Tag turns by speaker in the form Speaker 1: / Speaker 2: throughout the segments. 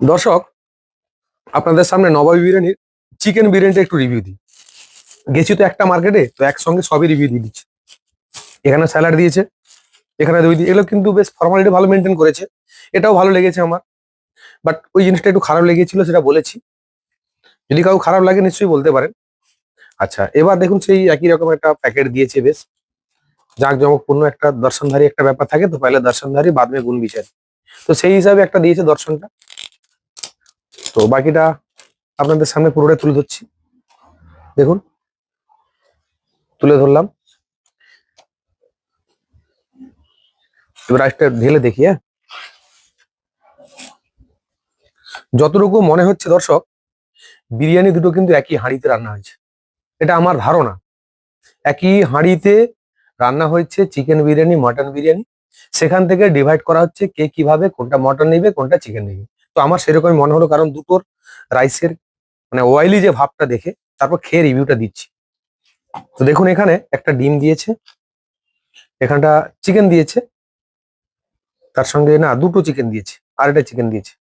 Speaker 1: দর্শক, আপনাদের সামনে নবাবী বিরিয়ানির চিকেন বিরিয়ানিটা একটু রিভিউ দিই। গেছি তো একটা মার্কেটে, তো একসঙ্গে সবই রিভিউ দিয়ে দিচ্ছি। এখানে স্যালাড দিয়েছে, এখানে দই দিয়ে, এগুলো কিন্তু বেশ ফর্মালিটি ভালো মেনটেন করেছে। এটাও ভালো লেগেছে আমার। বাট ওই জিনিসটা একটু খারাপ লেগেছিল, সেটা বলেছি। যদি কাউ খারাপ লাগে নিশ্চয়ই বলতে পারেন। আচ্ছা, এবার দেখুন সেই একই রকম একটা প্যাকেট দিয়েছে, বেশ জাঁকজমকপূর্ণ একটা দর্শনধারী একটা ব্যাপার থাকে, তো পহলে দর্শনধারী বাদ মে গুণ বিচার। তো সেই হিসাবে একটা দিয়েছে দর্শনটা। তো বাকিটা আপনাদের সামনে পুরোটা তুলে ধরছি। দেখুন, তুলে ধরলাম। এবার একটা ঢেলে দেখি। হ্যাঁ, যতটুকু মনে হচ্ছে দর্শক, বিরিয়ানি দুটো কিন্তু একই হাঁড়িতে রান্না হয়েছে, এটা আমার ধারণা। একই হাঁড়িতে রান্না হয়েছে চিকেন বিরিয়ানি, মটন বিরিয়ানি। সেখান থেকে ডিভাইড করা হচ্ছে কে কিভাবে কোনটা মটন নেবে কোনটা চিকেন নেবে। তো আমার সেরকমই মনে হলো, কারণ দুটোর রাইসের মানে অয়েলি যে ভাবটা দেখে তারপর খেয়ে রিভিউটা দিচ্ছি। তো দেখুন, এখানে একটা ডিম দিয়েছে, এখানটা চিকেন দিয়েছে, তার সঙ্গে না দুটো চিকেন দিয়েছে, আর একটা চিকেন দিয়েছে,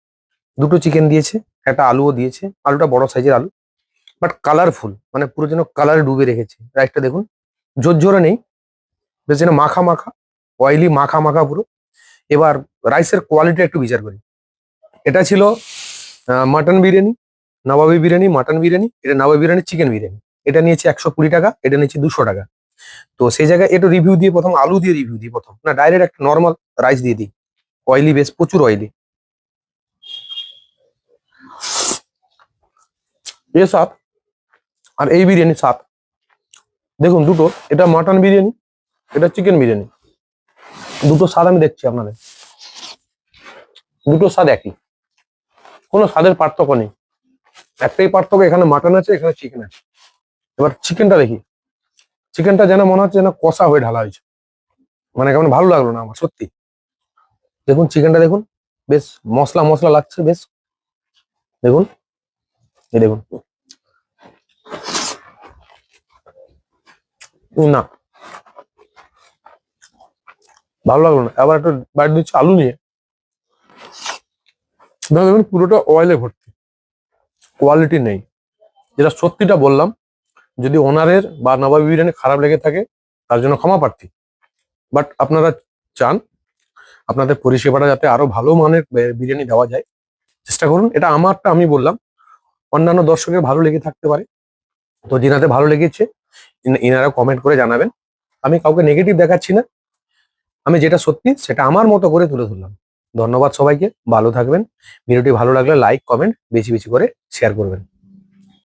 Speaker 1: দুটো চিকেন দিয়েছে, একটা আলুও দিয়েছে। আলুটা বড় সাইজের আলু, বাট কালারফুল, মানে পুরো যেন কালারে ডুবে রেখেছে। রাইসটা দেখুন, ঝোরঝোরে নেই, বেশ যেন মাখা মাখা, অয়েলি মাখা মাখা পুরো। এবার রাইসের কোয়ালিটি একটু বিচার করি। এটা ছিল মাটন বিরিয়ানি, নবাবী বিরিয়ানি মাটন বিরিয়ানি, এটা নবাবী বিরিয়ানি চিকেন বিরিয়ানি। এটা নিয়েছে 120 টাকা, এটা নিয়েছে 200 টাকা। তো সেই জায়গায় একটু রিভিউ দিয়ে প্রথম আলু দিয়ে রিভিউ দিই, প্রথম না ডাইরেক্ট একটা নর্মাল রাইস দিয়ে দিই। অয়েলি, বেশ প্রচুর অয়েলি। এ সাত আর এই বিরিয়ানি সাত। দেখুন দুটো, এটা মাটন বিরিয়ানি, এটা চিকেন বিরিয়ানি। দুটো স্বাদ আমি দেখছি আপনাদের, দুটো স্বাদ একই, কোনো স্বাদের পার্থক্য নেই। একটাই পার্থক্য, এখানে মাটন আছে, এখানে চিকেন আছে। এবার চিকেনটা দেখি, চিকেনটা যেন মনে হচ্ছে যেন কষা হয়ে ঢালা হয়েছে, মানে কেমন ভালো লাগলো না আমার সত্যি। দেখুন চিকেনটা দেখুন, বেশ মশলা মশলা লাগছে বেশ। দেখুন, এই দেখুন, না ভালো লাগলো না। আবার একটু বাইরে দিচ্ছি আলু নিয়ে, দেখুন পুরোটা অয়েলে ভর্তি, কোয়ালিটি নেই। যেটা সত্যিটা বললাম, যদি ওনারের বা নবাবী বিরিয়ানি খারাপ লেগে থাকে তার জন্য ক্ষমা প্রার্থী। বাট আপনারা চান আপনাদের পরিষেবাটা যাতে আরো ভালো মানের বিরিয়ানি দেওয়া যায়, চেষ্টা করুন। এটা আমারটা আমি বললাম, অন্যান্য দর্শকের ভালো লেগে থাকতে পারে। তো যেনাদের ভালো লেগেছে ইনারা কমেন্ট করে জানাবেন। আমি কাউকে নেগেটিভ দেখাচ্ছি না, আমি যেটা সত্যি সেটা আমার মতো করে তুলে ধরলাম। ধন্যবাদ সবাইকে, ভালো থাকবেন। ভিডিওটি ভালো লাগলে লাইক কমেন্ট বেশি বেশি করে শেয়ার করবেন।